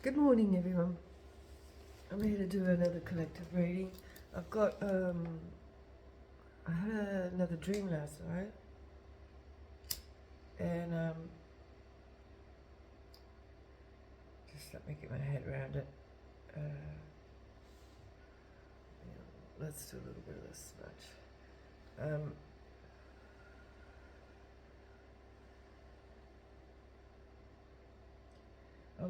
Good morning, everyone. I'm here to do another collective reading. I've got, I had another dream last night, and just let me get my head around it. Let's do a little bit of this much. I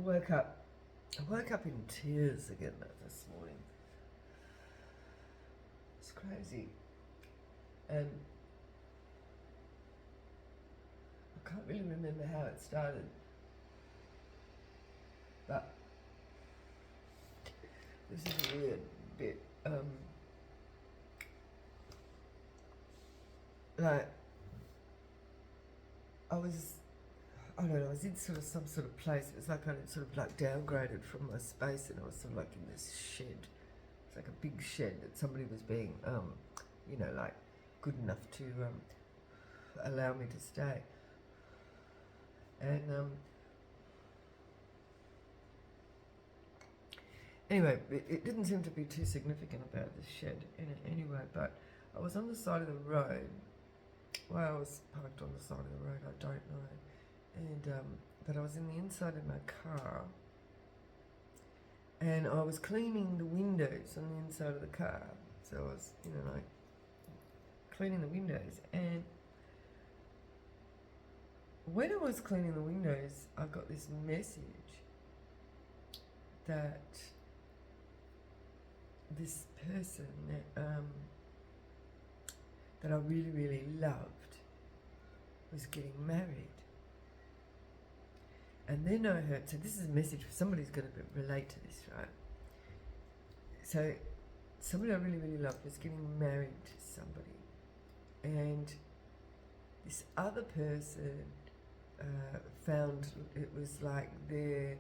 woke up in tears again this morning. It's crazy. And I can't really remember how it started. But this is a weird bit. Like, I don't know, I was in sort of some sort of place. It was like I had sort of like downgraded from my space, and I was sort of like in this shed. It's like a big shed that somebody was being, like good enough to allow me to stay. And anyway, it didn't seem to be too significant about this shed anyway, but I was on the side of the road. Why I was parked on the side of the road, I don't know. And but I was in the inside of my car, and I was cleaning the windows on the inside of the car. So I was, like cleaning the windows, and when I was cleaning the windows, I got this message that this person that I really, really loved was getting married. And then I heard, so this is a message for somebody who's going to relate to this, right? So somebody I really, really loved was getting married to somebody. And this other person found it was like it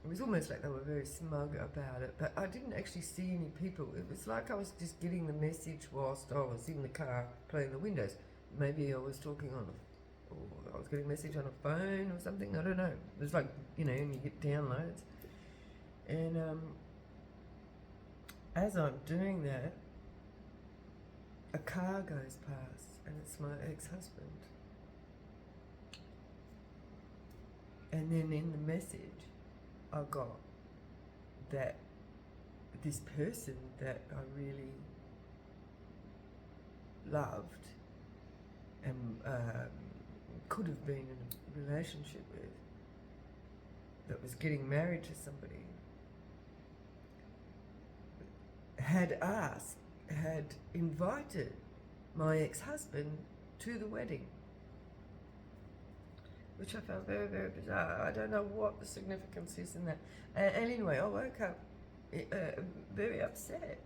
was almost like they were very smug about it, but I didn't actually see any people. It was like I was just getting the message whilst I was in the car cleaning the windows. Maybe I was talking or I was getting a message on a phone or something, I don't know. It was like, when you get downloads. And as I'm doing that, a car goes past, and it's my ex-husband. And then in the message, I got that this person that I really loved and could have been in a relationship with, that was getting married to somebody, had invited my ex-husband to the wedding, which I found very, very bizarre. I don't know what the significance is in that. And anyway, I woke up very upset.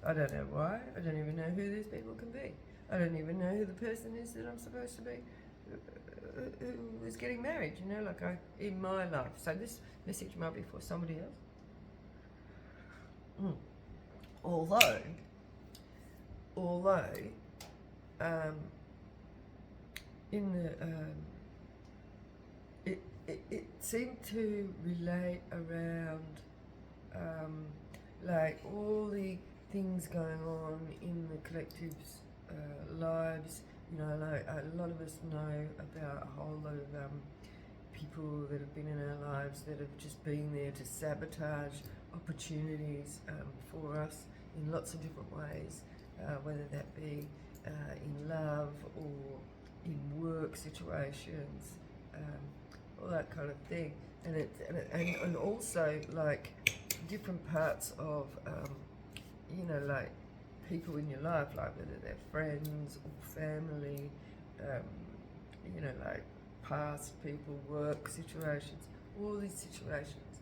I don't know why. I don't even know who these people can be. I don't even know who the person is that I'm supposed to be, who is getting married, in my life. So this message might be for somebody else. Although, in the it seemed to relate around like all the things going on in the collective's lives. Like a lot of us know about a whole lot of people that have been in our lives that have just been there to sabotage opportunities for us in lots of different ways, whether that be in love or in work situations, all that kind of thing, and also like different parts of like people in your life, like whether they're friends or family, like past people, work situations. All these situations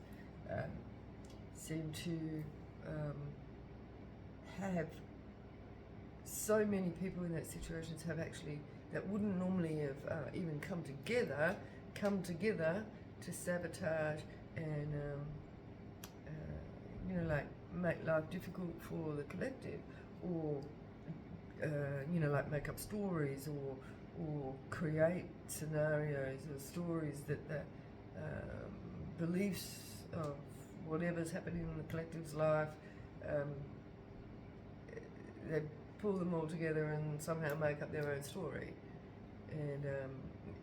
seem to have so many people in that situations have actually, that wouldn't normally have even come together to sabotage and like make life difficult for the collective, or like make up stories or create scenarios or stories that beliefs of whatever's happening in the collective's life, they pull them all together and somehow make up their own story. And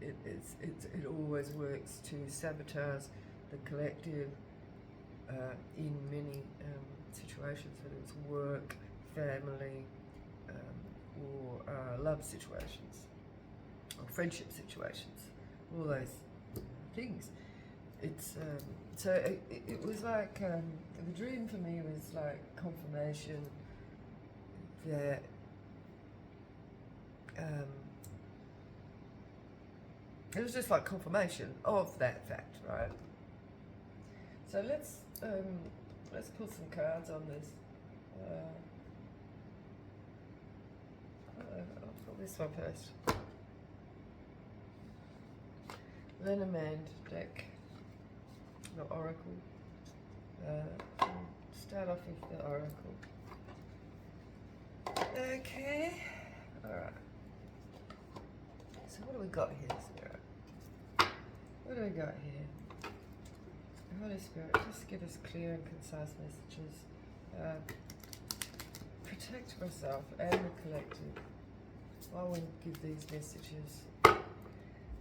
it always works to sabotage the collective in many situations, whether it's work, family, or love situations, or friendship situations, all those things. It's so it was like the dream for me was like confirmation that it was just like confirmation of that fact, right? So let's pull some cards on this. I'll pull this one first. Lenormand deck, the Oracle. Start off with the Oracle. Okay, alright. So what do we got here, Spirit? What do we got here? Holy Spirit, just give us clear and concise messages. Protect myself and the collective. I will give these messages.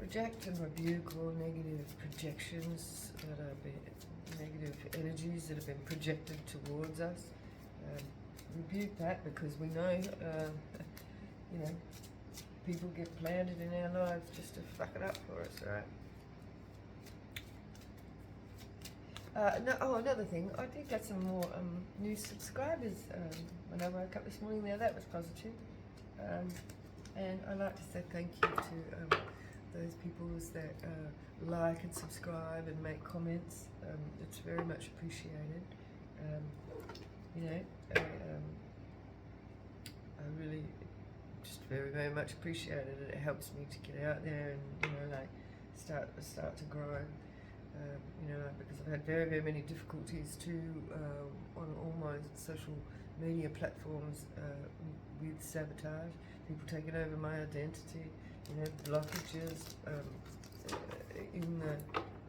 Reject and rebuke all negative projections that are negative energies that have been projected towards us. Rebuke that, because we know, you know, people get planted in our lives just to fuck it up for us, right? Another thing, I did get some more new subscribers when I woke up this morning. Now that was positive, and I'd like to say thank you to those people that like and subscribe and make comments. It's very much appreciated. You know, I really just very, very much appreciate it. It helps me to get out there and, you know, like start to grow. You know, because I've had very, very many difficulties too on all my social media platforms with sabotage, people taking over my identity, you know, blockages in the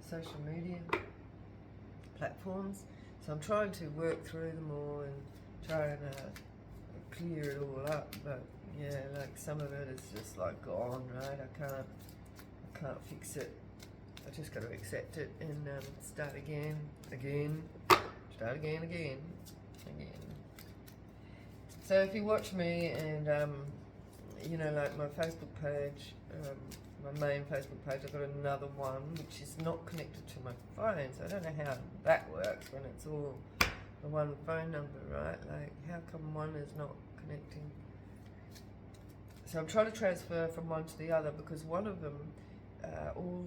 social media platforms. So I'm trying to work through them all and try and clear it all up. But yeah, like some of it is just like gone, right? I can't fix it. I just got to accept it and start again. So if you watch me and you know, like my Facebook page, my main Facebook page, I've got another one which is not connected to my phone, so I don't know how that works when it's all the one phone number, right? Like, how come one is not connecting? So I'm trying to transfer from one to the other, because one of them, all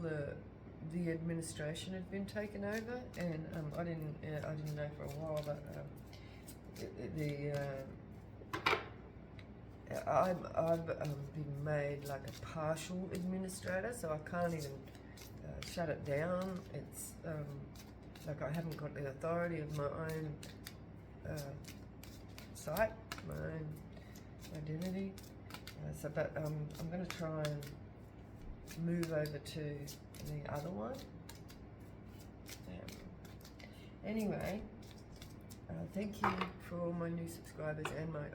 the administration had been taken over, and I didn't know for a while, but I've been made like a partial administrator, so I can't even shut it down. It's like I haven't got the authority of my own site, my own identity. But I'm going to try and move over to the other one. Anyway, thank you for all my new subscribers and my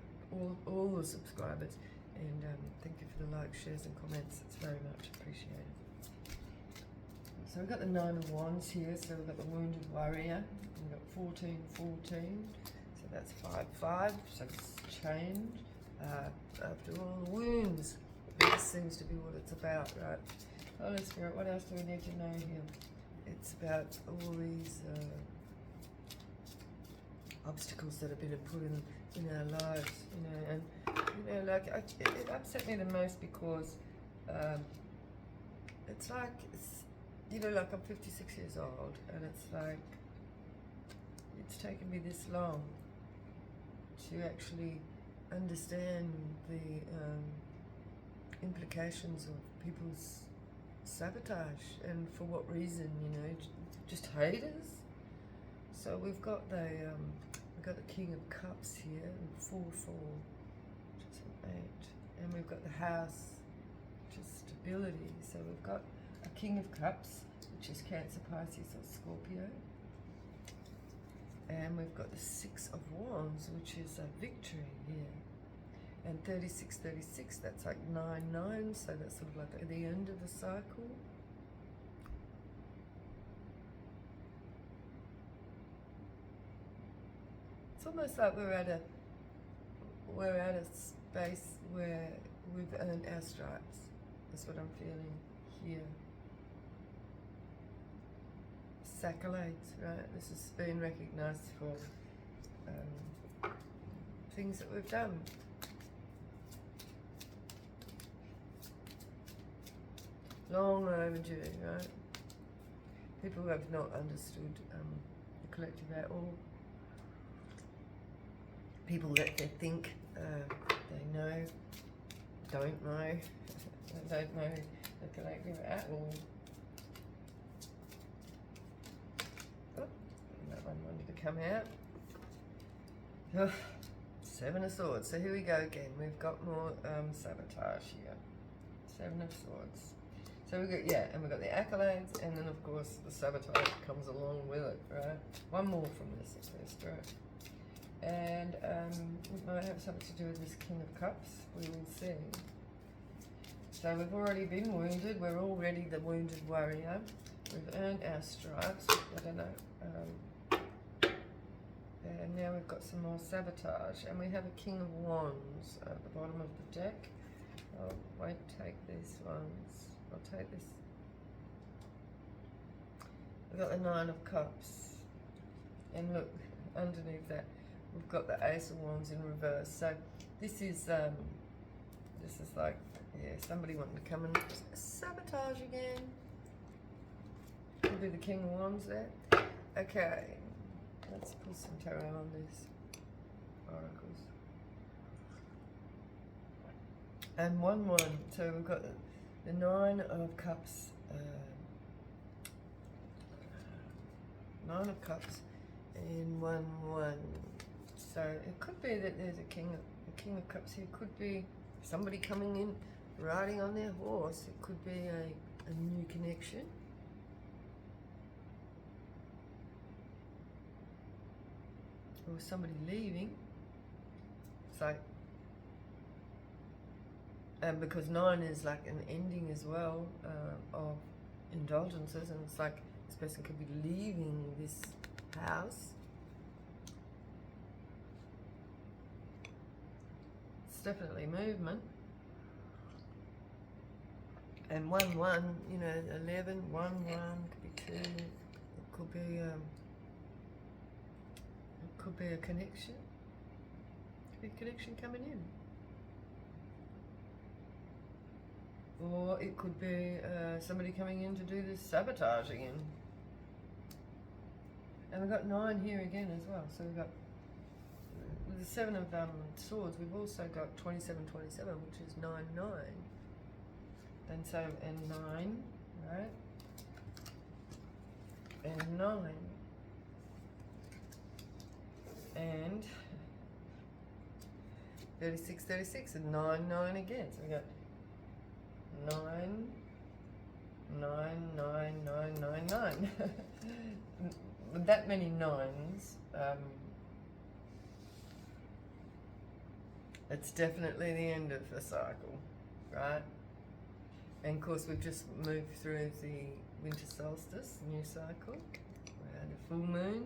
all the subscribers, and thank you for the likes, shares and comments. It's very much appreciated. So we've got the 9 of Wands here, so we've got the Wounded Warrior, we've got 14, 14, so that's 5, 5, so it's change. After all the wounds, this seems to be what it's about, right? Holy Spirit, what else do we need to know here? It's about all these obstacles that have been put in our lives, you know, and you know, like it upset me the most because it's like, you know, like I'm 56 years old, and it's like it's taken me this long to actually understand the implications of people's sabotage, and for what reason, you know, just haters. So we've got the King of Cups here, and 4, 4, which is an 8, and we've got the House, which is stability. So we've got a King of Cups, which is Cancer, Pisces or Scorpio. And we've got the Six of Wands, which is a victory here. And 36, 36, that's like 9, 9, so that's sort of like at the end of the cycle. It's almost like we're at a space where we've earned our stripes. That's what I'm feeling here. Accolades, right? This has been recognised for things that we've done. Long overdue, right? People who have not understood the collective at all. People that they think they know, don't know. They don't know the collective at all. That one wanted to come out. Oh, Seven of Swords. So here we go again. We've got more sabotage here. Seven of Swords. So we got, yeah, and we've got the accolades, and then of course the sabotage comes along with it, right? One more from this at least, right? And it might have something to do with this King of Cups. We will see. So we've already been wounded. We're already the wounded warrior. We've earned our stripes. I don't know. And now we've got some more sabotage, and we have a King of Wands at the bottom of the deck. I won't take these ones. I'll take this. We've got the Nine of Cups, and look underneath that we've got the Ace of Wands in reverse. So this is like, yeah, somebody wanting to come and sabotage again. Could be the King of Wands there. Okay. Let's pull some tarot on these oracles. And 1, 1. So we've got the Nine of Cups. 9 of Cups in 1, 1. So it could be that there's a King of Cups here. Could be somebody coming in riding on their horse. It could be a new connection. Or somebody leaving. It's like, and because 9 is like an ending as well of indulgences, and it's like this person could be leaving this house. It's definitely movement. And 1, 1, you know, 11, 1, 1 could be 2. It could be a connection. Could be a connection coming in. Or it could be somebody coming in to do this sabotage again. And we've got 9 here again as well. So we've got, with the 7 of Swords, we've also got 27, 27, which is 9, 9. And so, and 9, right? And 9. And 36, 36, and 9, 9 again. So we got 9, 9, 9, 9, 9, 9. With that many 9s, it's definitely the end of the cycle, right? And of course we've just moved through the winter solstice, new cycle. We had a full moon.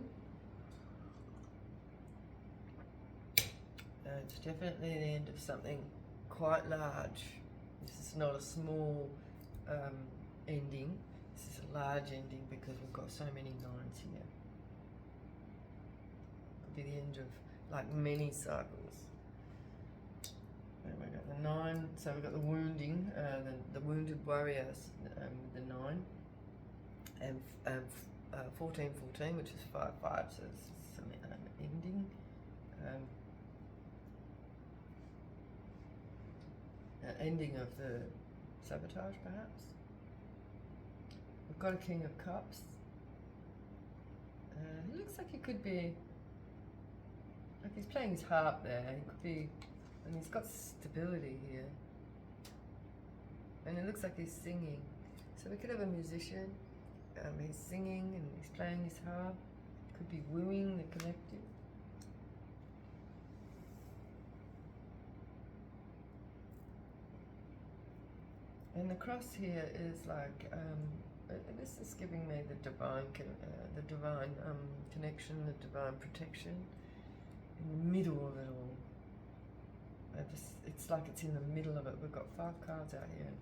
It's definitely the end of something quite large. This is not a small ending. This is a large ending because we've got so many 9s here. Could be the end of like many cycles. And we've got the 9, so we've got the wounding, the wounded warriors, the 9, and 14, 14, which is 5, 5, so it's some ending. Ending of the sabotage, perhaps. We've got a King of Cups. He looks like he could be, like he's playing his harp there. He could be, and he's got stability here. And it looks like he's singing. So we could have a musician, he's singing and he's playing his harp. Could be wooing the collective. And the cross here is like, this is giving me the divine connection, the divine protection in the middle of it all. It's like it's in the middle of it. We've got 5 cards out here, and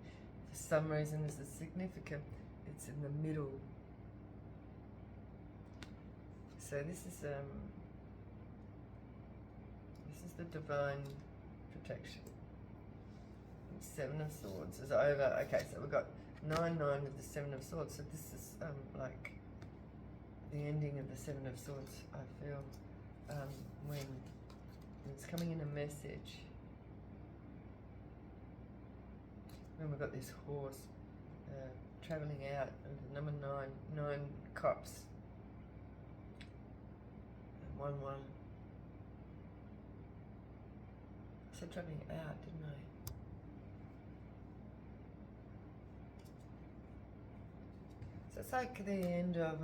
for some reason this is significant. It's in the middle. So this is the divine protection. 7 of Swords is over. Okay, so we've got 9, 9 with the 7 of Swords. So this is like the ending of the 7 of Swords, I feel, when it's coming in a message. When we've got this horse travelling out, and number 9, 9 cups, and 1, 1. I said travelling out, didn't I? So it's like the end of,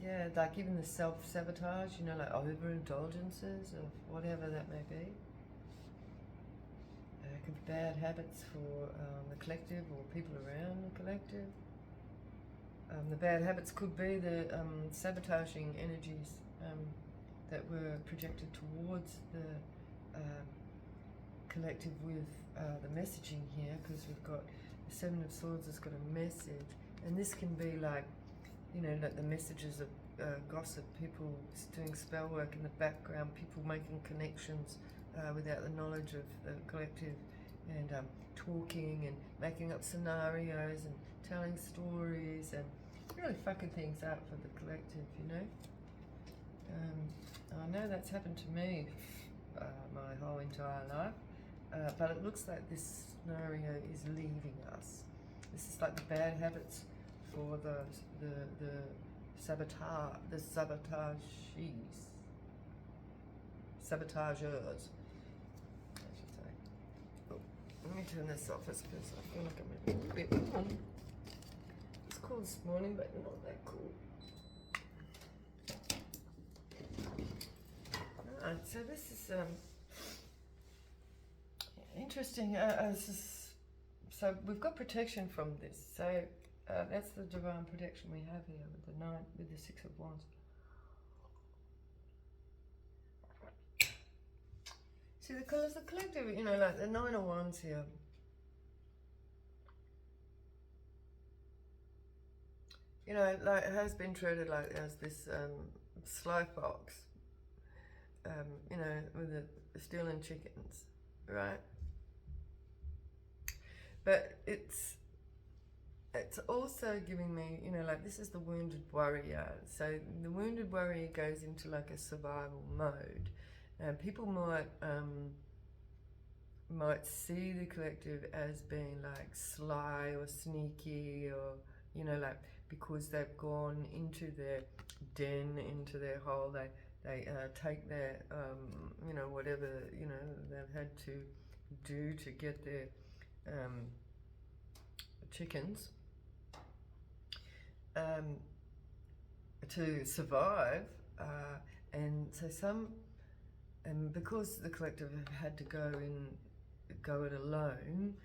yeah, like even the self-sabotage, you know, like overindulgences of whatever that may be. Could be bad habits for the collective or people around the collective. The bad habits could be the sabotaging energies that were projected towards the collective with the messaging here, because we've got the 7 of Swords has got a message. And this can be like, you know, like the messages of gossip, people doing spell work in the background, people making connections without the knowledge of the collective, and talking and making up scenarios and telling stories and really fucking things up for the collective, you know. I know that's happened to me my whole entire life, but it looks like this scenario is leaving us. This is like the bad habits for the sabotagers, I should say. Oh, let me turn this off, I suppose. I feel like I'm a bit warm. It's cool this morning, but not that cool. Alright, so this is interesting. So we've got protection from this. So that's the divine protection we have here with the 9, with the 6 of Wands. See, because the collective, you know, like the 9 of Wands here. You know, like it has been treated like as this slow fox. You know, with the stealing chickens, right? But it's also giving me, you know, like this is the wounded warrior. So the wounded warrior goes into like a survival mode, and people might see the collective as being like sly or sneaky, or, you know, like because they've gone into their den, into their hole, they take their you know, whatever, you know, they've had to do to get their chickens to survive, and so and because the collective have had to go it alone,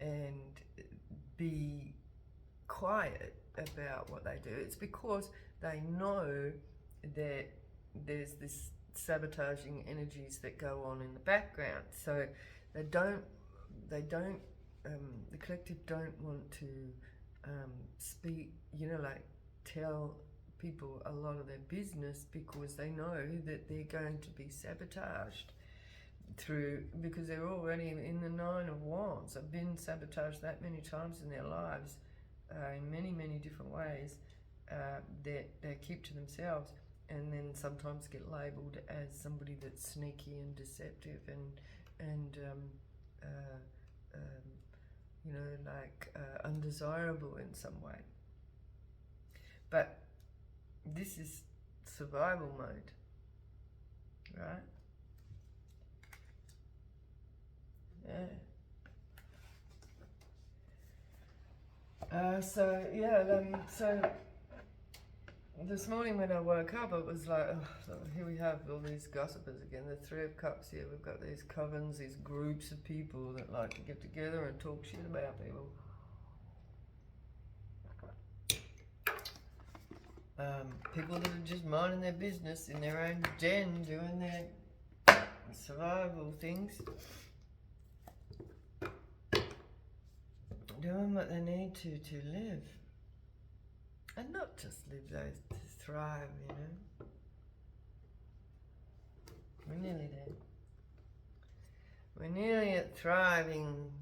and be quiet about what they do, it's because they know that there's this sabotaging energies that go on in the background. So they don't the collective don't want to speak, you know, like tell people a lot of their business, because they know that they're going to be sabotaged through, because they're already in the 9 of Wands. I've been sabotaged that many times in their lives, in many different ways, that they keep to themselves, and then sometimes get labelled as somebody that's sneaky and deceptive and you know, like undesirable in some way. But this is survival mode, right? Yeah. So this morning when I woke up, it was like, oh, so here we have all these gossipers again. The Three of Cups here. We've got these covens, these groups of people that like to get together and talk shit about people. People that are just minding their business in their own den, doing their survival things. Doing what they need to live. And not just live, those to thrive, you know. We're nearly there. We're nearly at thriving.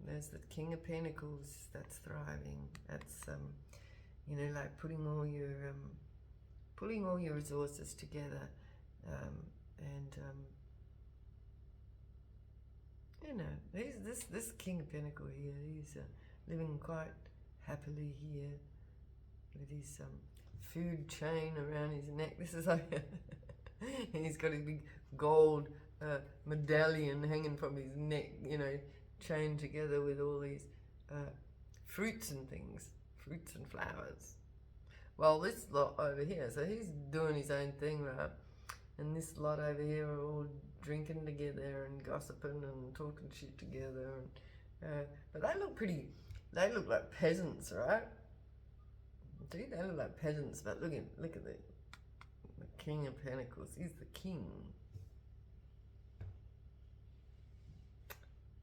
There's the King of Pentacles, that's thriving. That's you know, like putting all your resources together, and you know, this King of Pentacles here, he's living quite happily here with his food chain around his neck. This is like, and he's got his big gold medallion hanging from his neck, you know, chained together with all these fruits and things, fruits and flowers. Well, this lot over here, so he's doing his own thing, right? And this lot over here are all drinking together and gossiping and talking shit together. And, but they look like peasants, right? See, they look like peasants, but look at the King of Pentacles. He's the king.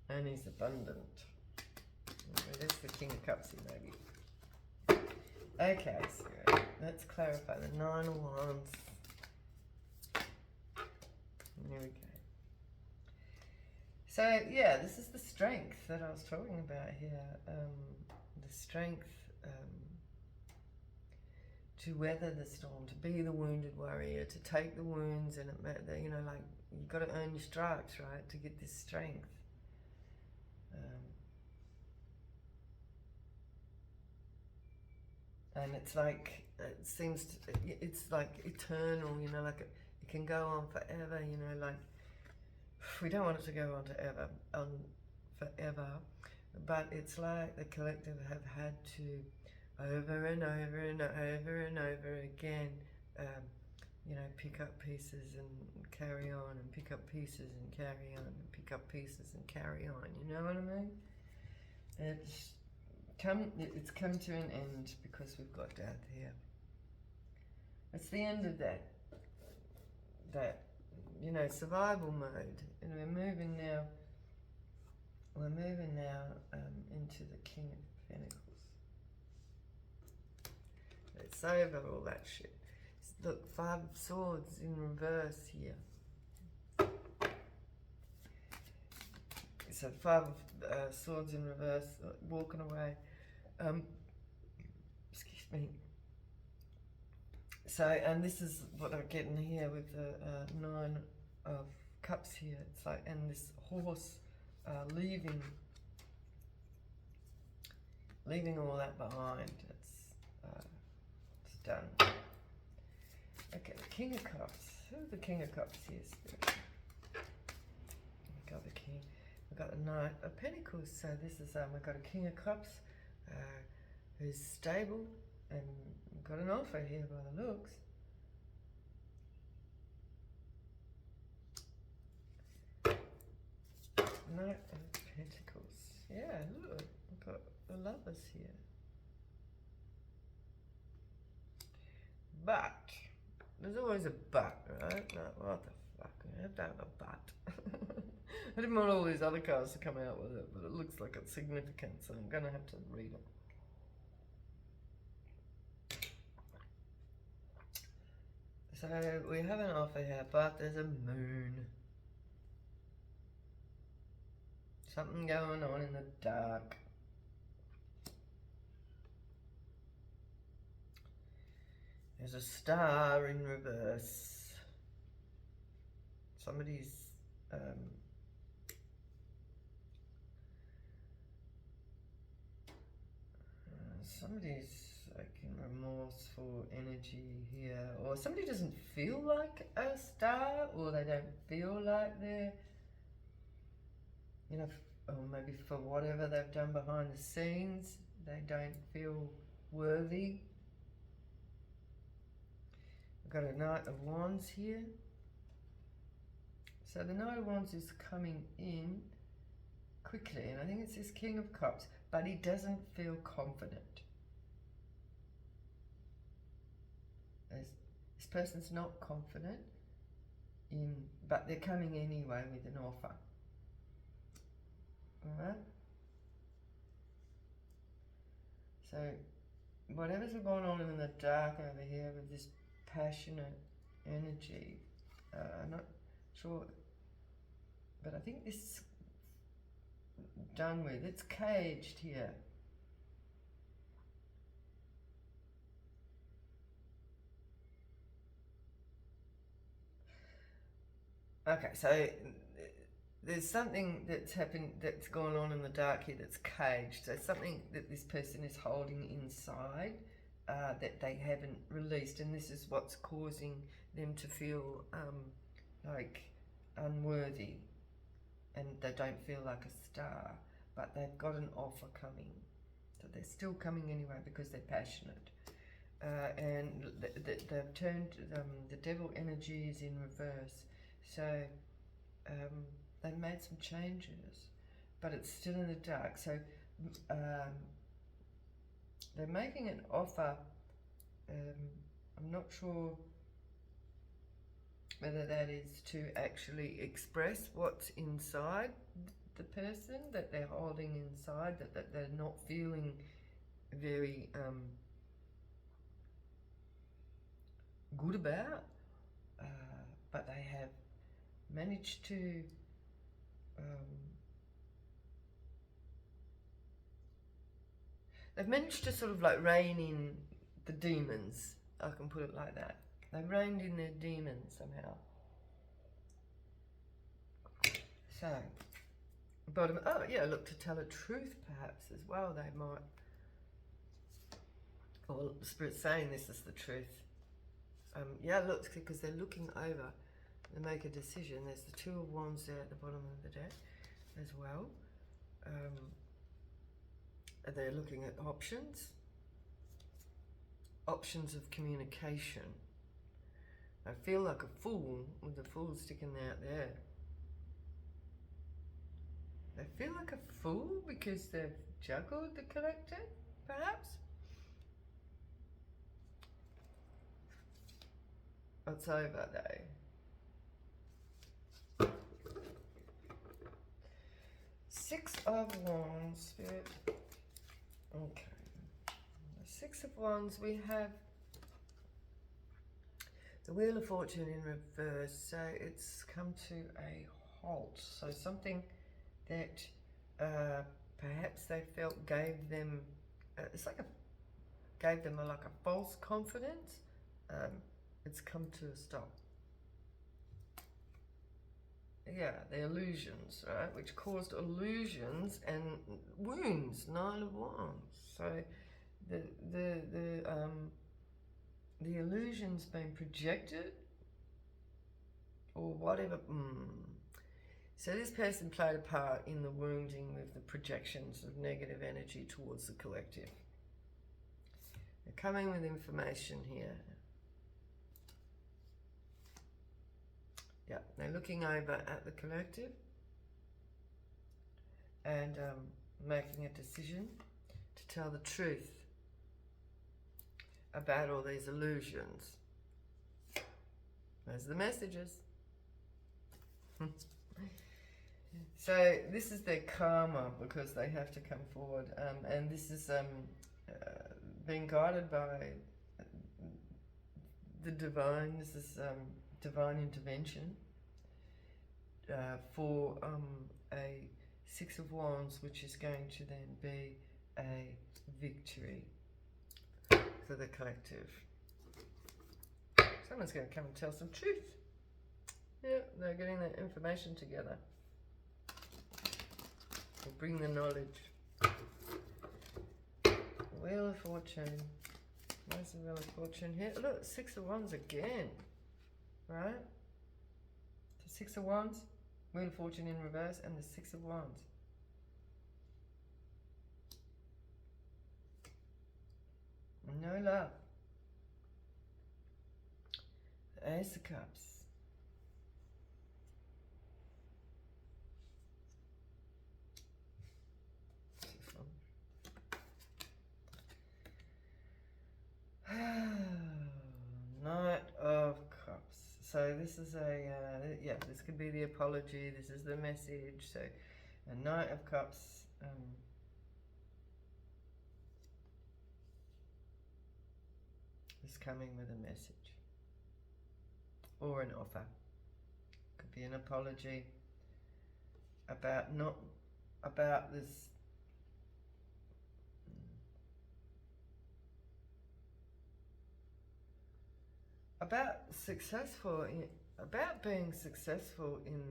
And he's abundant. That's the King of Cups here, maybe. Okay, so let's clarify the Nine of Wands. There we go. So, yeah, this is the strength that I was talking about here. The strength to weather the storm, to be the wounded warrior, to take the wounds, and you know, like, you've got to earn your stripes, right, to get this strength. And it's like, it's like eternal, you know, like it can go on forever, you know, like, we don't want it to go on forever, but it's like the collective have had to, over and over and over and over again, you know, pick up pieces and carry on, and pick up pieces and carry on, and pick up pieces and carry on, you know what I mean? It's come to an end because we've got death here. It's the end of that you know, survival mode, and we're moving now into the King of Pentacles. Let's over all that shit. Look, Five of Swords in reverse here. So Five of Swords in reverse, walking away. Excuse me. So, and this is what I'm getting here with the Nine of Cups here. It's like, and this horse leaving all that behind. It's done. Okay, the King of Cups. Who's the King of Cups here? We've got the King. We've got the Knight of Pentacles. So this is we've got a King of Cups who's stable, and we've got an offer here by the looks. Knight of Pentacles. Yeah, look, we've got the lovers here. But there's always a but, right? Like, what the fuck? I have to have a but. I didn't want all these other cards to come out with it, but it looks like it's significant, so I'm going to have to read it. So we have an offer here, but there's a moon. Something going on in the dark. There's a star in reverse. Somebody's like in remorseful energy here, or somebody doesn't feel like a star, or they don't feel like they're, you know, or maybe for whatever they've done behind the scenes, They don't feel worthy. We've got a Knight of Wands here. So the Knight of Wands is coming in quickly, and I think it's this King of Cups, but he doesn't feel confident. This person's not confident but they're coming anyway with an offer. Alright? So, whatever's going on in the dark over here with this passionate energy, I'm not sure, but I think this is done with. It's caged here. Okay, so there's something that's happened, that's gone on in the dark here, that's caged. So something that this person is holding inside that they haven't released, and this is what's causing them to feel like unworthy, and they don't feel like a star, but they've got an offer coming. So they're still coming anyway because they're passionate. And they've turned, the devil energy is in reverse. So they've made some changes, but it's still in the dark. So they're making an offer. I'm not sure whether that is to actually express what's inside the person that they're holding inside, that they're not feeling very good about, but they have managed to they've managed to sort of like rein in the demons, I can put it like that. They've reined in their demons somehow. So, bottom, oh yeah, look, to tell a truth perhaps as well, they might, or the Spirit's saying this is the truth. Yeah, look, because they're looking over, they make a decision. There's the Two of Wands there at the bottom of the deck as well. They're looking at options of communication. I feel like a fool with the Fool sticking out there. They feel like a fool because they've juggled the Collective, perhaps? It's over though. Six of Wands, Spirit. Okay. The Six of Wands, we have the Wheel of Fortune in reverse, so it's come to a halt. So something that perhaps they felt gave them, it's like gave them like a false confidence. It's come to a stop. Yeah, the illusions, right, which caused illusions and wounds. Nine of Wands. So the illusion's been projected, or whatever. So this person played a part in the wounding with the projections of negative energy towards the Collective. They're coming with information here. Yeah, they're looking over at the Collective and making a decision to tell the truth about all these illusions. Those are the messages. So this is their karma, because they have to come forward, and this is being guided by the divine. This is divine intervention for a Six of Wands, which is going to then be a victory for the Collective. Someone's going to come and tell some truth. Yeah, they're getting that information together. We'll bring the knowledge. Wheel of Fortune. Where's the Wheel of Fortune here? Look, Six of Wands again. Right? The Six of Wands, Wheel of Fortune in reverse, and the Six of Wands. No love. The Ace of Cups. Knight of Cups. So this is a, yeah, this could be the apology. This is the message. So a Knight of Cups. Is coming with a message. Or an offer. Could be an apology about not, about this. About being successful in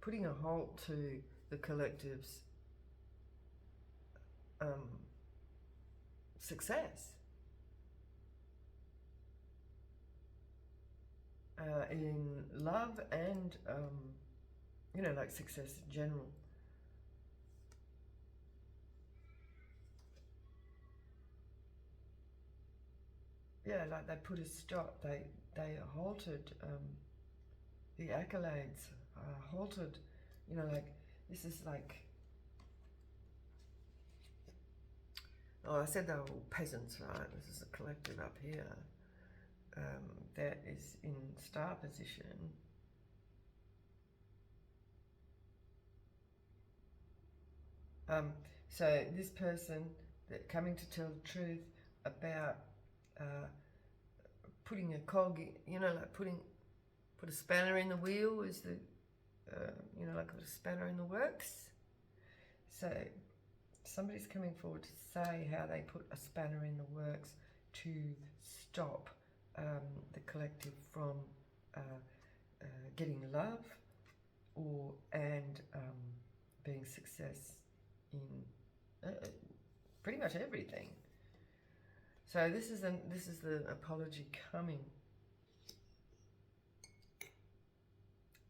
putting a halt to the collective's success in love and you know, like success in general. Yeah, like they put a stop. They halted the accolades. Halted, you know, like this is like. Oh, I said they were all peasants, right? This is a collective up here that is in star position. So this person that coming to tell the truth about putting a cog, you know, like put a spanner in the wheel is the, you know, like a spanner in the works. So somebody's coming forward to say how they put a spanner in the works to stop the collective from getting love and being success in pretty much everything. So this is the apology coming,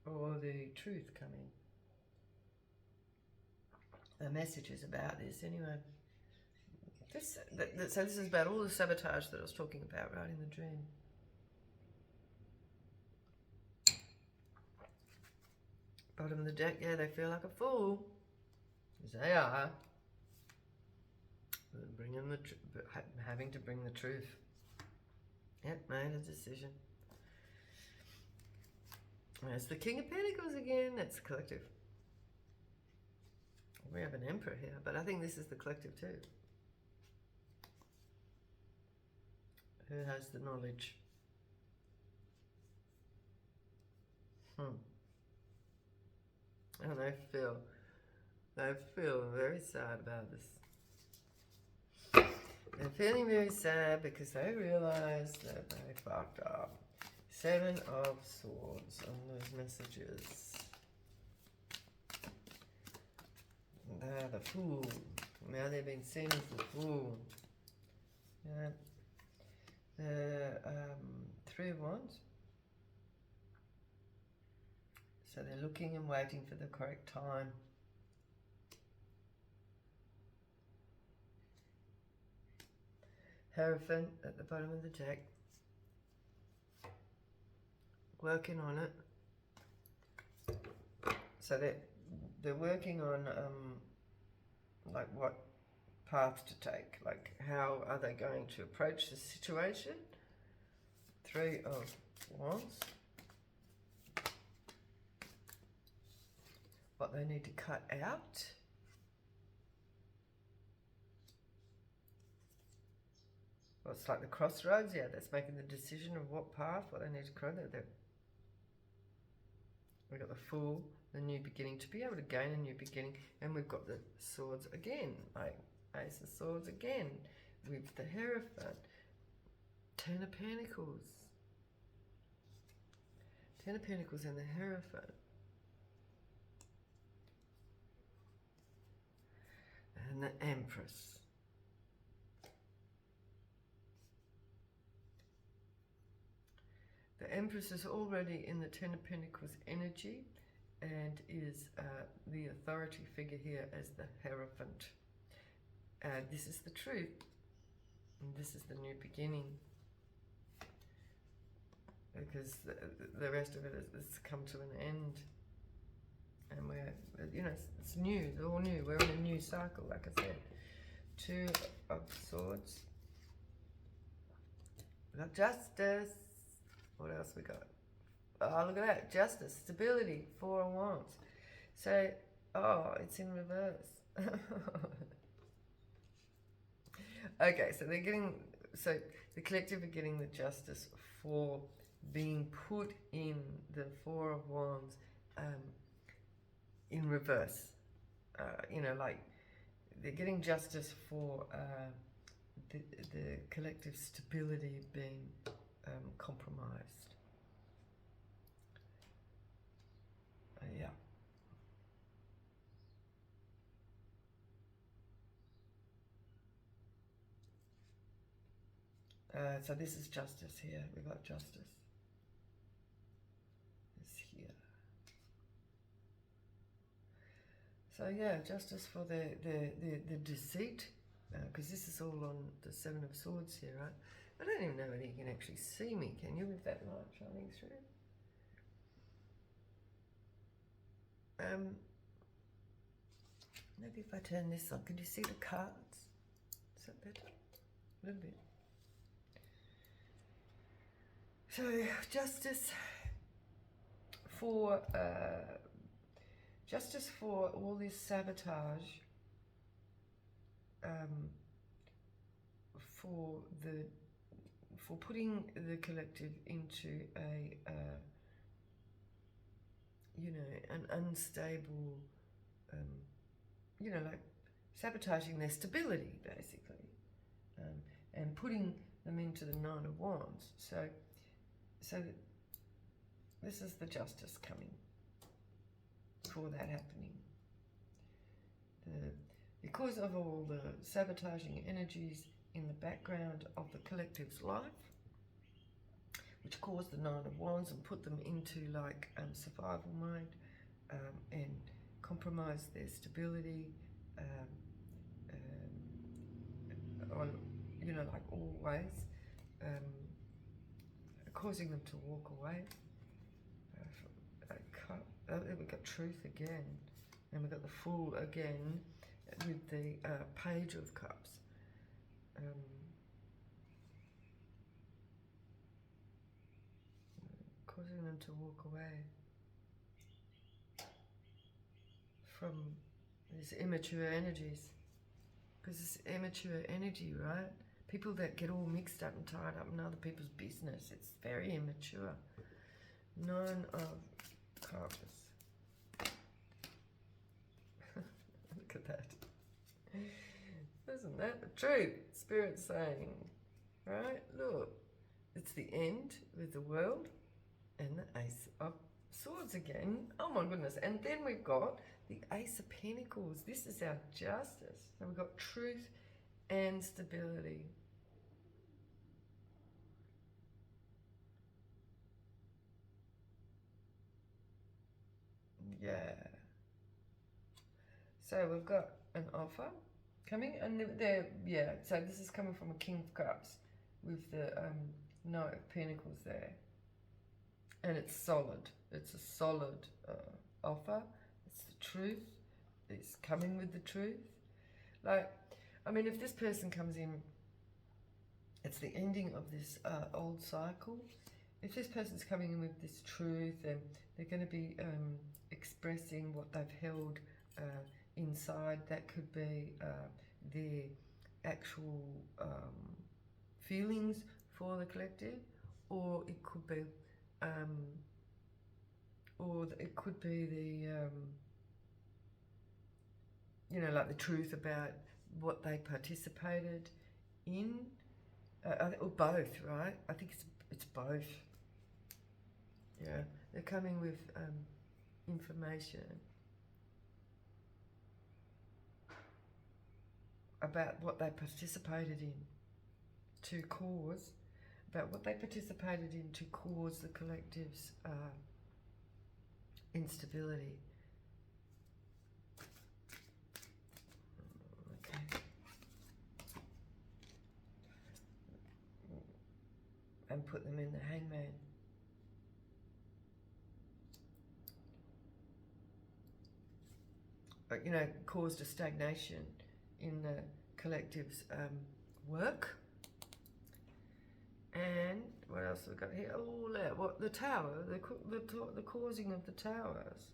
or the truth coming. The message is about this anyway. So this is about all the sabotage that I was talking about, right, in the dream. Bottom of the deck, yeah, they feel like a fool. Because they are. Bringing having to bring the truth. Yep, made a decision. There's the King of Pentacles again. That's the collective. We have an Emperor here, but I think this is the collective too. Who has the knowledge? And they feel very sad about this. They're feeling very sad because they realise that they fucked up. 7 of Swords on those messages. They're the Fool. Now they've been seen as the Fool. Yeah. The 3 of Wands. So they're looking and waiting for the correct time. Hierophant at the bottom of the deck. Working on it. So they're working on like what path to take. Like how are they going to approach the situation? 3 of Wands. What they need to cut out. Well, it's like the crossroads, yeah, that's making the decision of what path, what they need to cross. We've got the Fool, the new beginning, to be able to gain a new beginning, and we've got the Swords again, like Ace of Swords again, with the Hierophant, 10 of Pentacles. 10 of Pentacles and the Hierophant. And the Empress. The Empress is already in the 10 of Pentacles energy and is the authority figure here as the Hierophant. this is the truth, and this is the new beginning. Because the rest of it has come to an end, and we're, it's new, it's all new. We're in a new cycle, like I said. Two of Swords. We got Justice. What else we got? Oh, look at that, Justice, Stability, Four of Wands. So, oh, it's in reverse. Okay, so the collective are getting the Justice for being put in the Four of Wands in reverse. Like they're getting justice for the collective stability being compromised. Yeah. So this is justice here. We've got justice. It's here. So yeah, justice for the deceit, because this is all on the Seven of Swords here, right? I don't even know whether you can actually see me, can you, with that light shining through? Maybe if I turn this on, can you see the cards? Is that better? A little bit. So justice for all this sabotage, for putting the collective into a an unstable, like sabotaging their stability, basically, and putting them into the Nine of Wands. So this is the justice coming for that happening. Because of all the sabotaging energies in the background of the collective's life, which caused the Nine of Wands and put them into like survival mode, and compromise their stability, on like always, causing them to walk away. We've got Truth again, and we've got the Fool again with the Page of Cups. Causing them to walk away from these immature energies. Because it's immature energy, right? People that get all mixed up and tied up in other people's business, it's very immature. Nine of Cups. Look at that. Isn't that the truth? Spirit's saying, right? Look, it's the end with the World and the Ace of Swords again. Oh my goodness. And then we've got the Ace of Pentacles. This is our justice. So we've got truth and stability. Yeah. So we've got an offer coming, and so this is coming from a King of Cups with the Knight of Pentacles there. And it's solid. It's a solid offer. It's the truth. It's coming with the truth. Like, I mean, if this person comes in, it's the ending of this old cycle. If this person's coming in with this truth, and they're going to be expressing what they've held inside, that could be their actual feelings for the collective, or it could be the like the truth about what they participated in, or both, right? I think it's both. Yeah, they're coming with information about what they participated in to cause, the collective's instability. Okay. and put them in the Hangman. But, you know, caused a stagnation in the collective's work. And what else have we got here? Oh, what, the tower, the causing of the towers.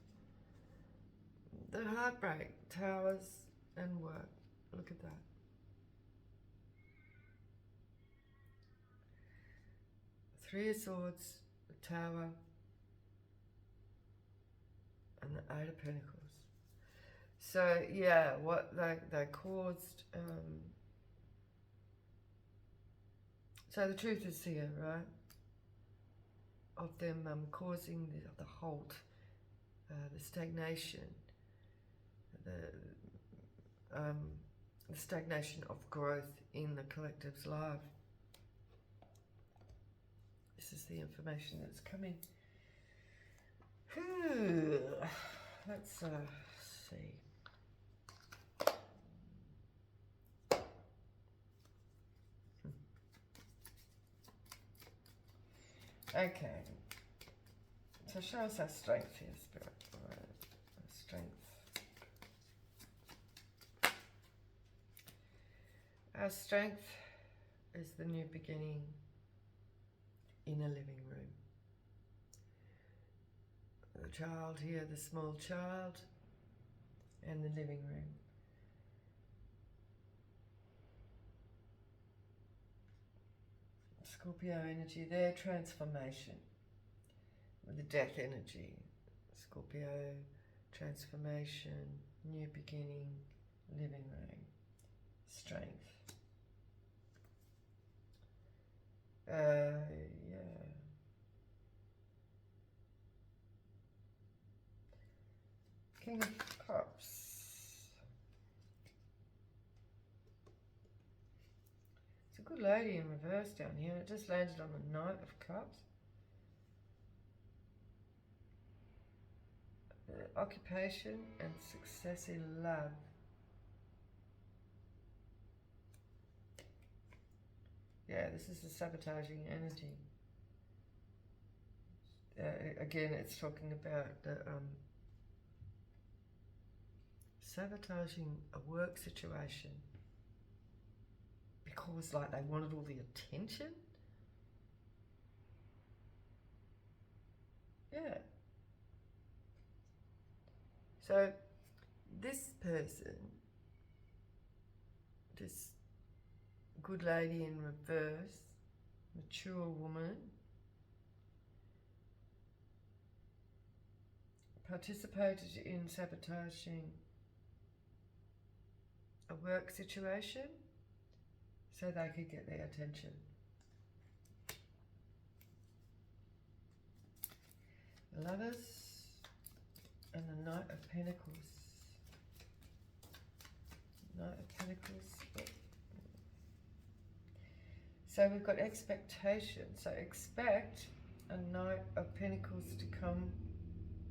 The heartbreak, towers and work. Look at that. Three of Swords, the Tower, and the Eight of Pentacles. So yeah, what they caused. So the truth is here, right? Of them causing the halt, the stagnation, the stagnation of growth in the collective's life. This is the information that's coming. Let's see. Okay. So show us our strength here, Spirit. All right. Our strength. Our strength is the new beginning in a living room. The child here, the small child, and the living room. Scorpio energy, their transformation with the death energy. Scorpio, transformation, new beginning, living room, strength. Yeah. King of Cups. It's a good lady in reverse down here. It just landed on the Knight of Cups. Occupation and success in love. Yeah, this is the sabotaging energy. Again, it's talking about the sabotaging a work situation because, like, they wanted all the attention. Yeah. So this person, this good lady in reverse, mature woman, participated in sabotaging a work situation so they could get their attention. The Lovers and the Knight of Pentacles. Knight of Pentacles. So we've got expectation. So expect a Knight of Pentacles to come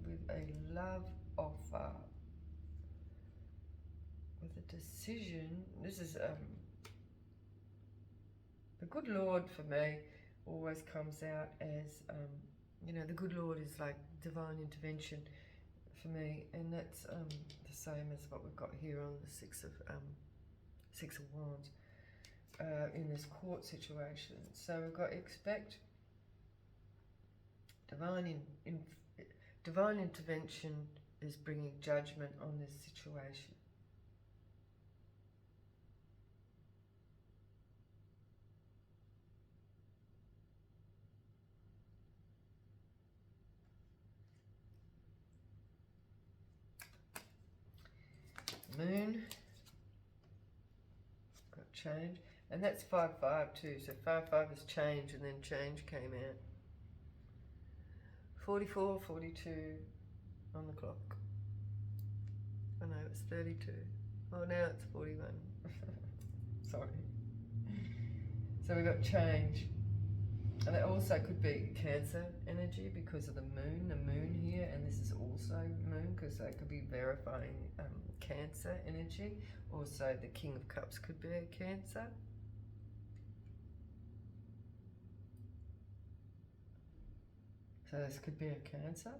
with a love offer, with a decision. This is the good Lord for me always comes out as you know, the good Lord is like divine intervention for me, and that's the same as what we've got here on the Six of Wands in this court situation. So we've got expect divine intervention is bringing judgment on this situation. Moon, got change, and that's 5-5 too, so 5-5 is change, and then change came out. 44, 42 on the clock. Oh no, it's 32. Oh, now it's 41. Sorry. So we got change. And it also could be Cancer energy because of the moon here, and this is also moon because they could be verifying Cancer energy. Also, the King of Cups could be a Cancer. So this could be a Cancer.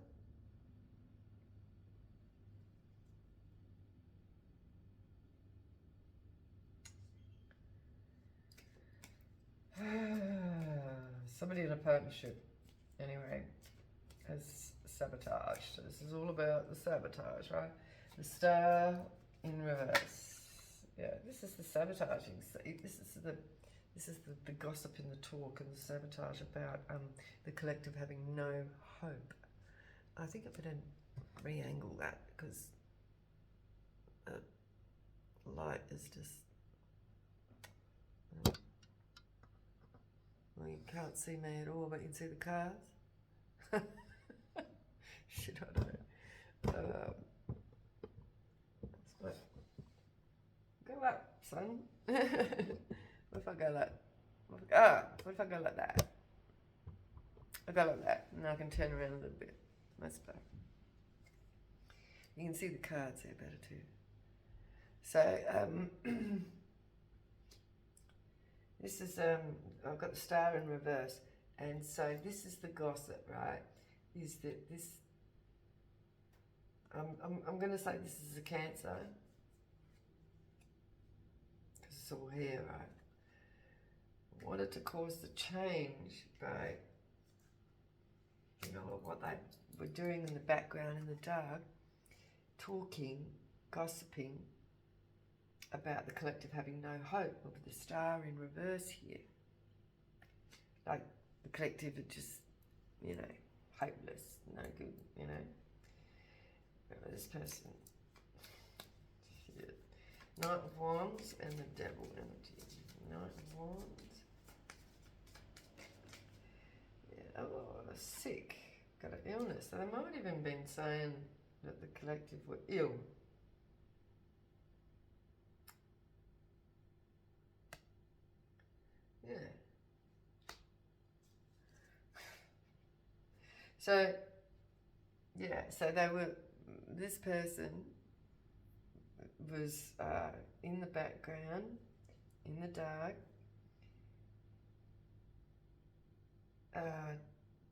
Somebody in a partnership, anyway, has sabotaged. So this is all about the sabotage, right? The Star in reverse. Yeah, this is the sabotaging. This is the gossip and the talk and the sabotage about the collective having no hope. I think I better re-angle that because the light is just. Well, you can't see me at all, but you can see the cars. Shit, I don't know. Go up, son. What if I go like? What if I go like that? I go like that, and I can turn around a little bit. That's better. You can see the cards there better too. So, this is, I've got the Star in reverse, and so this is the gossip, right? Is that this, I'm going to say this is a Cancer, because it's all here, right? Wanted to cause the change by, you know, what they were doing in the background in the dark, talking, gossiping about the collective having no hope of the Star in reverse here. Like the collective are just, you know, hopeless, no good, you know. Remember this person. Shit. Knight of Wands and the Devil energy. Knight of Wands. Yeah, oh, sick. Got an illness. So they might have even been saying that the collective were ill. Yeah. So, yeah, so they were, this person was in the background, in the dark,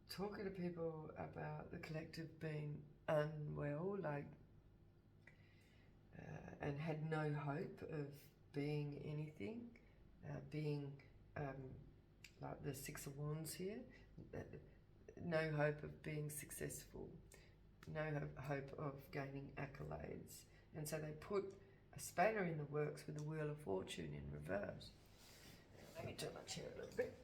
talking to people about the collective being unwell, like, and had no hope of being anything, being like the Six of Wands here, no hope of being successful, no hope of gaining accolades. And so they put a spanner in the works with the Wheel of Fortune in reverse. Let me turn my chair a little bit.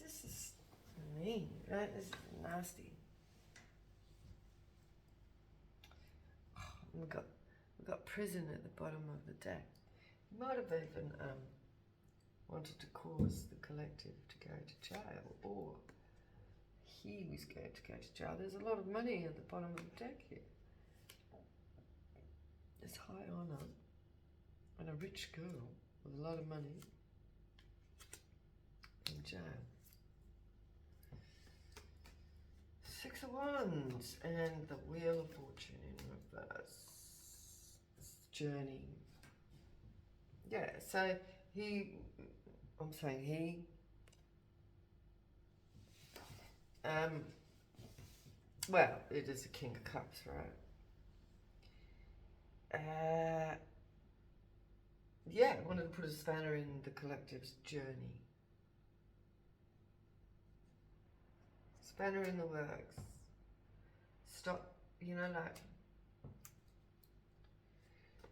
This is mean, right? This is nasty. Oh, we've got prison at the bottom of the deck. You might have even wanted to cause the collective to go to jail, or he was going to go to jail. There's a lot of money at the bottom of the deck here. There's high honour and a rich girl with a lot of money in jail. Six of Wands and the Wheel of Fortune in reverse. This journey. Yeah, so I'm saying he, well, it is a King of Cups, right? Yeah, I wanted to put a spanner in the collective's journey. Spanner in the works. Stop, you know, like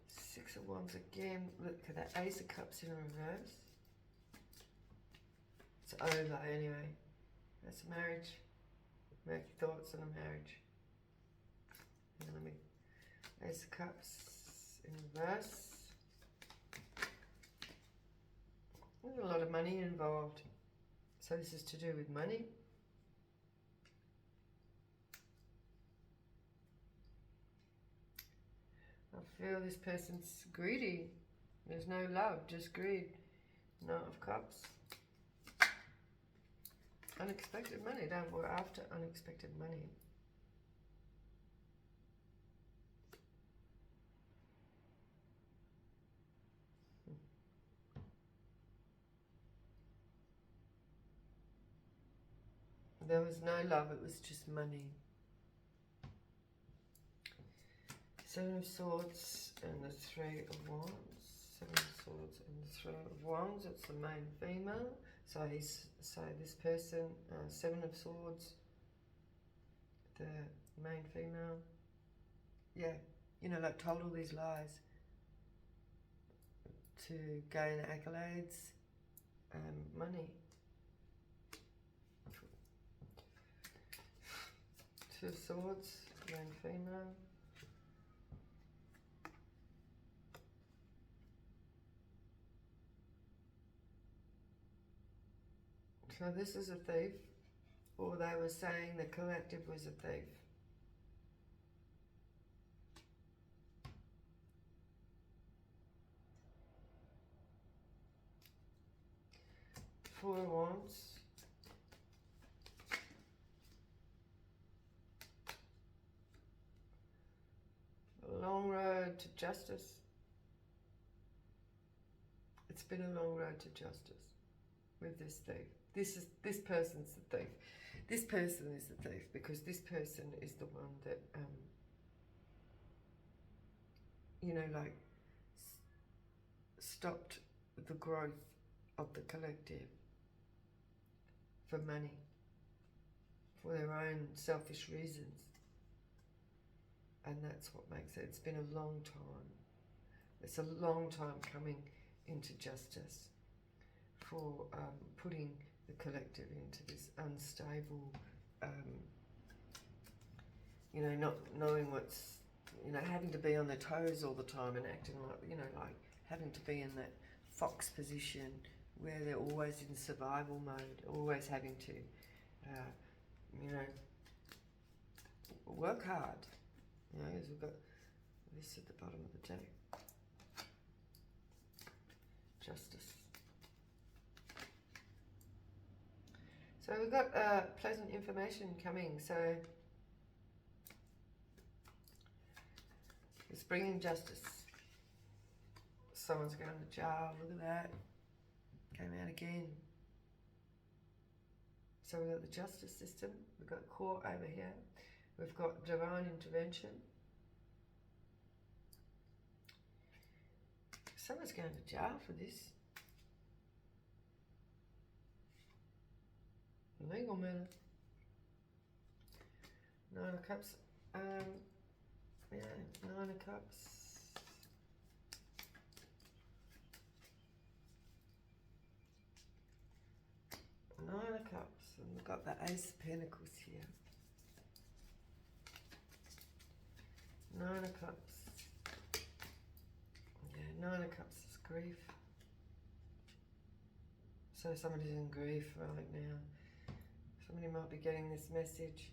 Six of Wands again. Look at that, Ace of Cups in reverse. It's over anyway. That's a marriage. Make thoughts on a marriage. And let me, Ace of Cups in reverse. There's a lot of money involved. So this is to do with money. I feel this person's greedy. There's no love, just greed. Knight of Cups. Unexpected money. Don't go after unexpected money. There was no love, it was just money. Seven of Swords and the Three of Wands. Seven of Swords and the Three of Wands. It's the main female. So this person, Seven of Swords, the main female. Yeah, you know, like told all these lies to gain accolades and money. Two of Swords, main female. So this is a thief, or they were saying the collective was a thief. Four of Wands. A long road to justice. It's been a long road to justice with this thief. This person's the thief. This person is the thief because this person is the one that, you know, like stopped the growth of the collective for money, for their own selfish reasons. And that's what makes it. It's been a long time. It's a long time coming into justice for putting the collective into this unstable, you know, not knowing what's, you know, having to be on their toes all the time and acting like, you know, like having to be in that fox position where they're always in survival mode, always having to, you know, work hard. You know, as we've got this at the bottom of the deck. Justice. So we've got pleasant information coming. So it's bringing justice. Someone's going to jail. Look at that. Came out again. So we've got the justice system. We've got court over here. We've got divine intervention. Someone's going to jail for this. Legal matter. Nine of Cups. Yeah, Nine of Cups. Nine of Cups. And we've got the Ace of Pentacles here. Nine of Cups. Yeah, Nine of Cups is grief. So somebody's in grief right now. Somebody might be getting this message.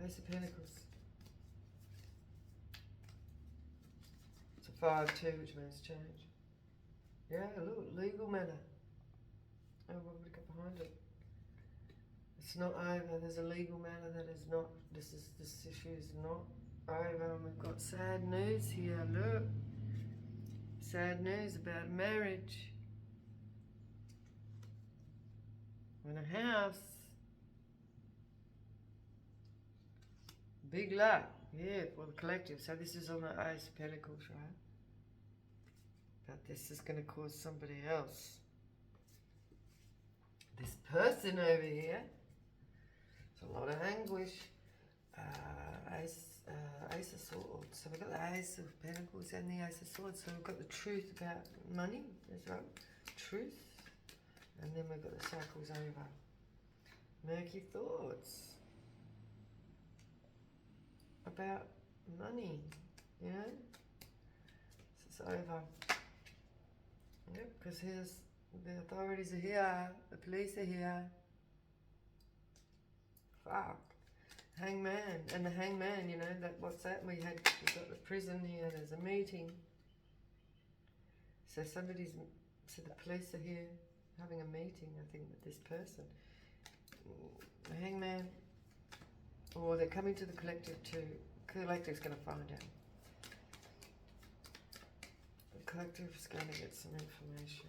Ace of Pentacles. It's a 5-2, which means change. Yeah, look, legal matter. Oh, what would we got behind it? It's not over. There's a legal matter that is not. This issue is not over. And we've got sad news here. Look, sad news about marriage. In a house. Big luck. Yeah, for the collective. So this is on the Ace of Pentacles, right? But this is going to cause somebody else. This person over here. It's a lot of anguish. Ace of Swords. So we've got the Ace of Pentacles and the Ace of Swords. So we've got the truth about money as well. Truth. And then we've got the circles over. Murky thoughts about money. You know? So it's over. Yep, because here's the authorities are here. The police are here. Fuck. Hangman. And the hangman, you know, that what's that? We've got the prison here, there's a meeting. So so the police are here having a meeting, I think, with this person. The hangman. Or they're coming to the collective too. Collective's going to find out. collective is going to get some information.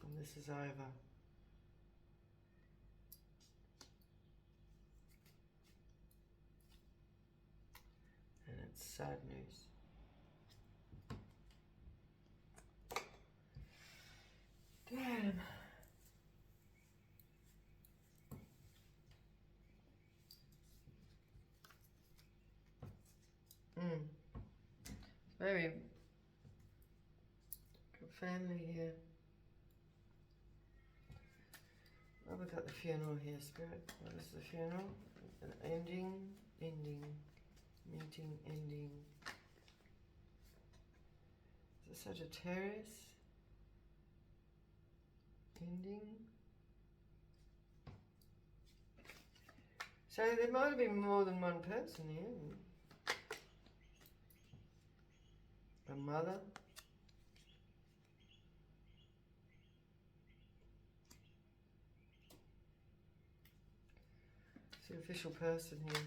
And this is over. And it's sad news. Damn. Very good family here. Oh, we got the funeral here, Spirit. What is the funeral? An ending, meeting, ending. Is it Sagittarius? Ending. So there might have been more than one person here. A mother. It's the official person here.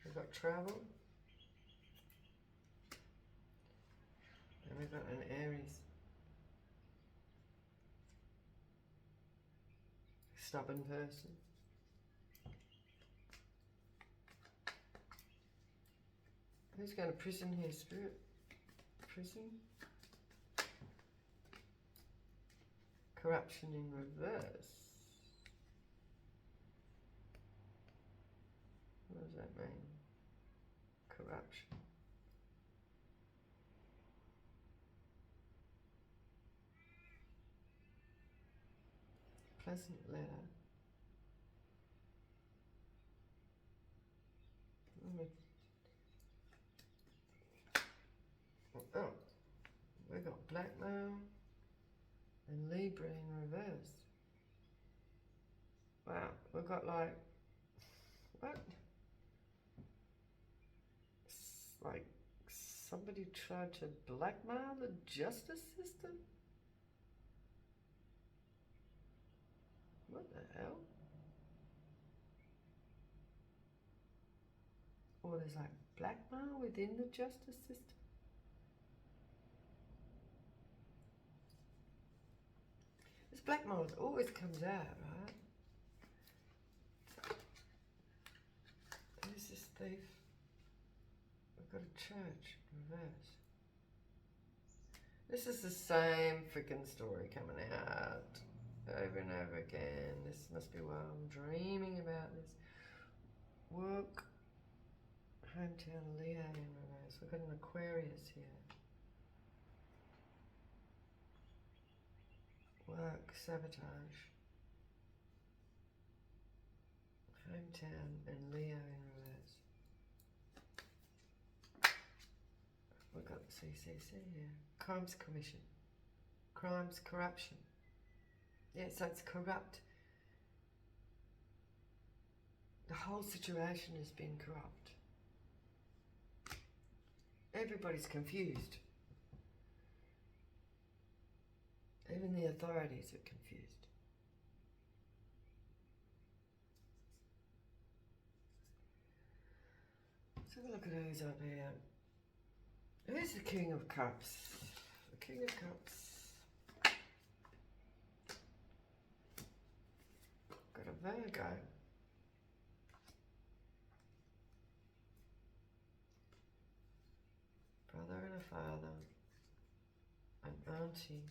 We've got travel. And we've got an Aries. Stubborn person. Who's going to prison here, Spirit? Prison? Corruption in reverse. What does that mean? Corruption. Pleasant letter. Oh, we got blackmail and Libra in reverse. Wow, we've got like, what? Like somebody tried to blackmail the justice system? What the hell? Or there's like blackmail within the justice system? This blackmail always comes out, right? Who's this thief? We've got a church, reverse. This is the same freaking story coming out over and over again. This must be why I'm dreaming about this. Work, hometown, Leo in reverse. We've got an Aquarius here. Work, sabotage. Hometown and Leo in reverse. We've got CCC here. Crimes Commission. Crimes, corruption. Yeah, so it's corrupt. The whole situation has been corrupt. Everybody's confused. Even the authorities are confused. Let's have a look at who's up here. Who's the King of Cups? The King of Cups. Got a Virgo. Brother and a father. An auntie.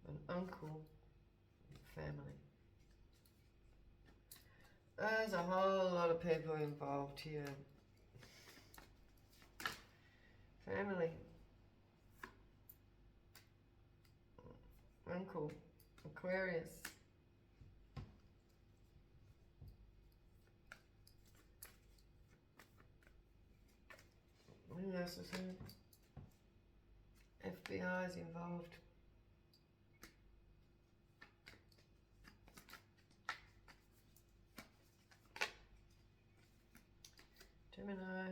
An uncle. Family. There's a whole lot of people involved here. Family. Uncle. Aquarius. Who else is here? FBI is involved. Gemini.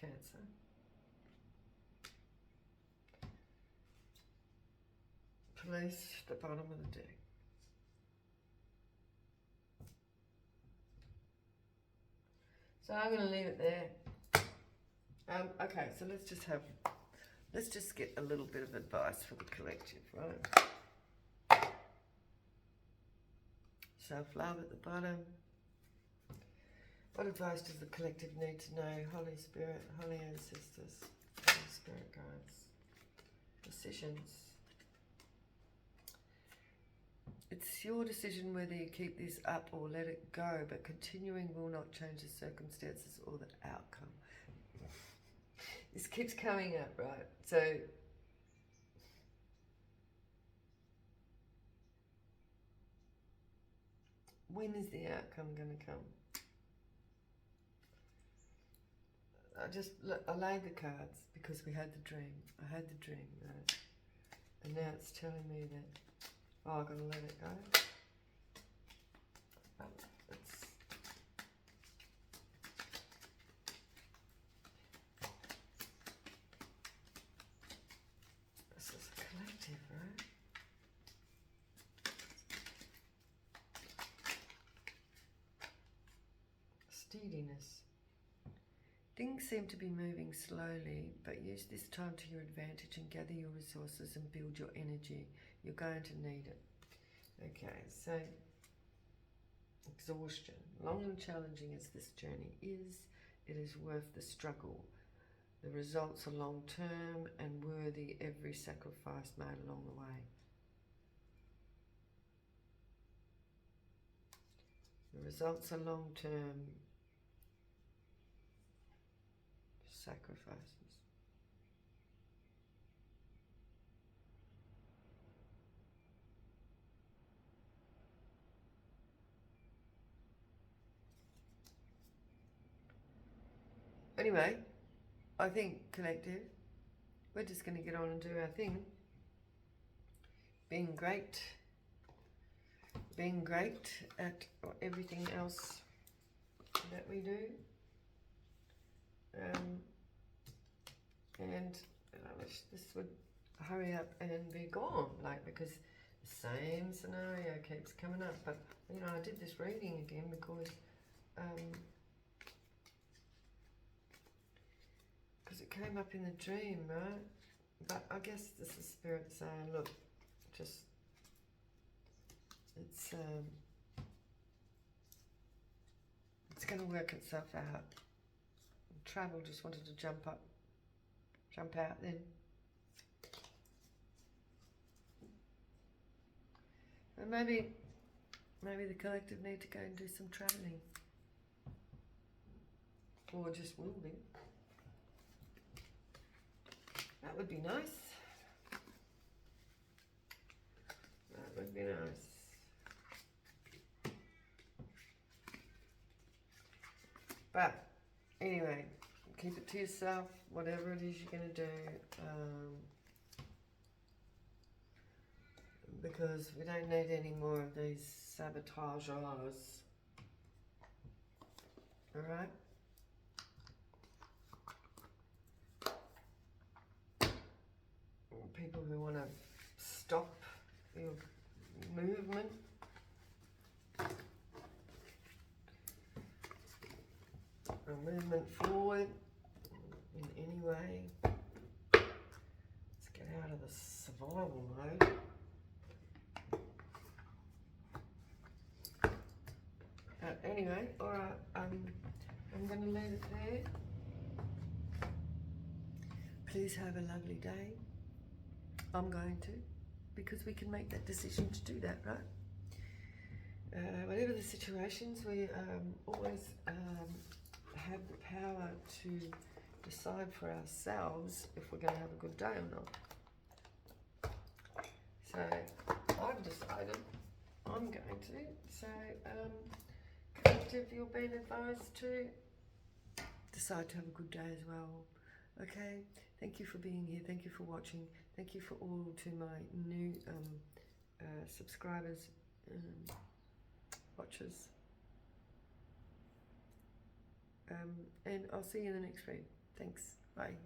Cancer. Police, the bottom of the deck. So I'm going to leave it there. Okay, so let's just get a little bit of advice for the collective, right? Self-love at the bottom. What advice does the collective need to know? Holy Spirit, Holy Ancestors, Holy Spirit guides. Decisions. It's your decision whether you keep this up or let it go, but continuing will not change the circumstances or the outcome. This keeps coming up, right? So, when is the outcome going to come? I laid the cards because we had the dream. I had the dream, right? And now it's telling me that, oh, I've got to let it go. This is a collective, right? Steadiness. Things seem to be moving slowly, but use this time to your advantage and gather your resources and build your energy. You're going to need it. Okay, so exhaustion. Long and challenging as this journey is, it is worth the struggle. The results are long-term and worthy every sacrifice made along the way. The results are long-term sacrifices. Anyway, I think collective, we're just going to get on and do our thing. Being great at everything else that we do. And I wish this would hurry up and be gone, like, because the same scenario keeps coming up. But you know, I did this reading again because it came up in the dream, right? But I guess this is Spirit saying, look, just it's going to work itself out. Travel just wanted to jump out then. And maybe the collective need to go and do some travelling. Or just will be. That would be nice. That would be nice. But anyway, keep it to yourself, whatever it is you're going to do, because we don't need any more of these sabotagers. Alright? People who want to stop your movement. Or movement forward in any way. Let's get out of the survival mode. Anyway, alright, I'm going to leave it there. Please have a lovely day. I'm going to, because we can make that decision to do that, right? Whatever the situations, we always have the power to decide for ourselves if we're going to have a good day or not. So I've decided I'm going to. So collective, you're being advised to decide to have a good day as well. Okay, thank you for being here. Thank you for watching. Thank you for all to my new subscribers, watchers. And I'll see you in the next read. Thanks. Bye.